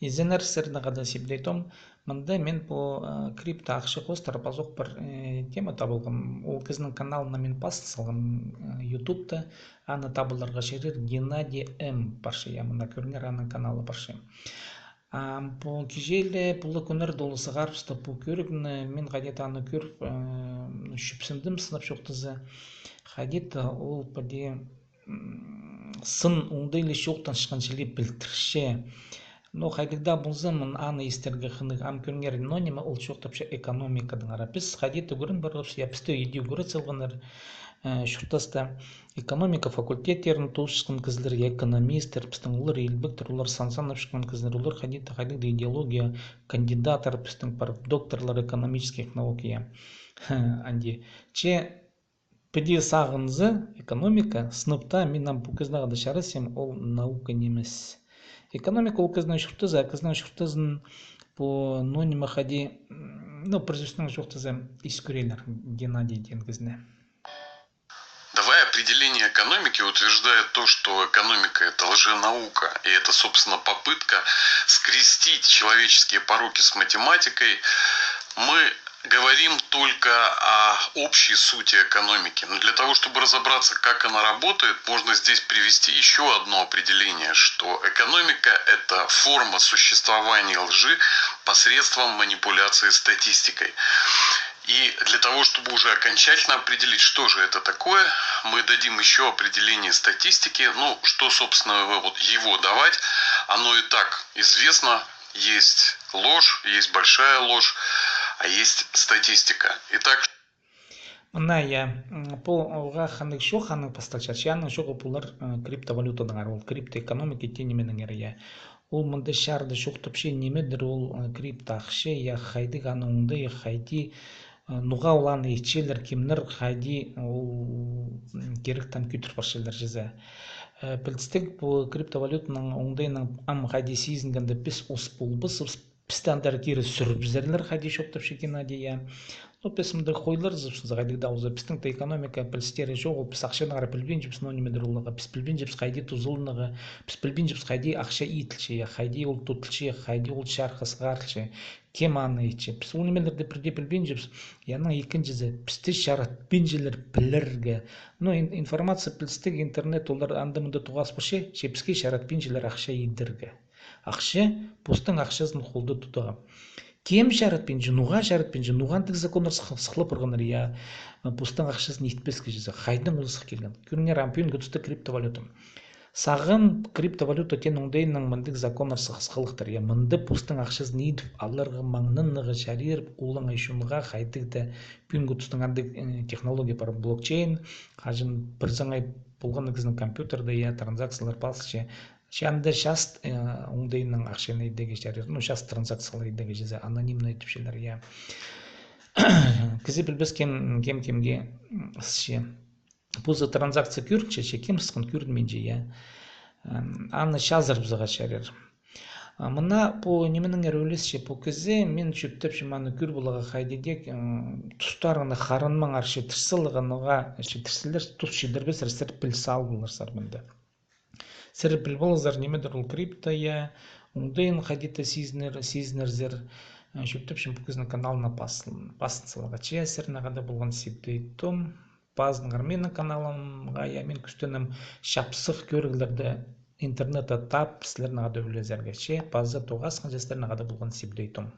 Изенер сырнагада сиблейтом, мында мен по крипто акча костар базок бір тема табылган. Ол кыздын каналына мен пост салган ютубта, аны табылырга шерир Геннадий М. баршы, мына көрүнөр анын каналы баршы. По кижеле пулы күнөр долысы гарпсты по көрүгүнө мен гадет аны көрүп шүпсүндүм сынып шоктузы. Гадет ол поди сын уңды или шоктан шыканчылы билтирше. Но хайдыгда булзымын аны истерге хынык ам көрүнгөр нонима ол шоктапча экономикадын ара. Биз гадет көрүн баргыс я бизде үйдү көрө салгандар шуртаста экономика факультеттерин туушкан кызлар, экономисттер, биздин улар элбектер, улар сансанып шыккан кызлар, улар гадетте идеология кандидаттар, биздин бар докторлор экономических наук я. Анди че пиди сагынзы экономика сыныпта мен бу кыздага да шарасем ол наука немес. Экономика ол кыздын шуртазы, кыздын шуртазын по нонима хади, ну, производственный шуртазы искурелер Геннадий деген кызны. Давай определение экономики утверждает то, что экономика – это лженаука, и это, собственно, попытка скрестить человеческие пороки с математикой. Мы говорим только о общей сути экономики. Но для того, чтобы разобраться, как она работает, можно здесь привести еще одно определение, что экономика – это форма существования лжи посредством манипуляции статистикой. И для того, чтобы уже окончательно определить, что же это такое, мы дадим еще определение статистики. Ну, что, собственно, вот его давать, оно и так известно. Есть ложь, есть большая ложь, а есть статистика. Итак, мына я по ханыг шо ханыг постачать яны шо пулар криптовалютадан ол криптоэкономика тенеменен я. Ол мында шарды шоктопше немедир ол крипто акча я хайдык аны унда я хайди нуга уланы ичелер кимнер хайди ол керек там күтүр баршылар жаза. Билстик бу криптовалютанын оңдайнын ам хайди сезингенде биз ос болбус пистандар кири сүрүбзерлер хайди шоктопше Геннадия. Ну, песмде хойлар загайдык дауза биздин экономика билстери жок, биз акчаны карап билбейн жибиз нонимедир улага, биз билбейн жибиз хайди тузулныгы, биз билбейн жибиз хайди акча итилчи, хайди ол тутулчи, хайди ол чархасы гарчы, кем аны ичи. Биз ол немелерди бирде билбейн жибиз. Яның экинчиси бизди шаратпен жилер билерге. Ну, информация билстик интернет олар анда мында тугас башы, бизге шаратпен жилер акча идерге. Акча пустың акчасын холду тутуга. Кем шаратпенчи, нуга шаратпенчи, нугантык закондар сыкылып баргандар я пустың акчасын итпеске жаза. Хайдын улысык келген. Күрүнөр ампин көтүстө криптовалюта. Сагын криптовалюта тен оңдайнын мындык закондар сыкылыктыр я. Мынды пустың акчасын итип аларга маңныныгы шарир улаңа ишунга хайдык да пин көтүстүң андык технология бар блокчейн, кажын бир заңай болгон кыздын компьютерде я транзакциялар балсычы. Шанда шаст оңдайнын акчаны идеге шарир, ну шаст транзакциялар идеге жаза анонимно айтып шелер я. Кизи билбес кемге сше. Бу за транзакция күрче кем сыкын күрдүмөнче я. Аны шазыр бизга шарир. Мына по неменің өрөлесше по кизи мен чөптөп шыманы күр булага хайдедек тустарыны харынмаң аршы тырсылыгыныга тырсылар тус шидербес ресер пилсал булар сармында. Сер билбалызар немедир ол крипто я оңдайын хадита сезнерзер шөптөп шым по киздин каналына пастылага че сернагада болгон сиптейтом баздыңар менин каналымга я мен күстөнөм шапсык көргүлөрдө интернетте тап силернага да билезергече база тугас жастарнага да болгон сиптейтом.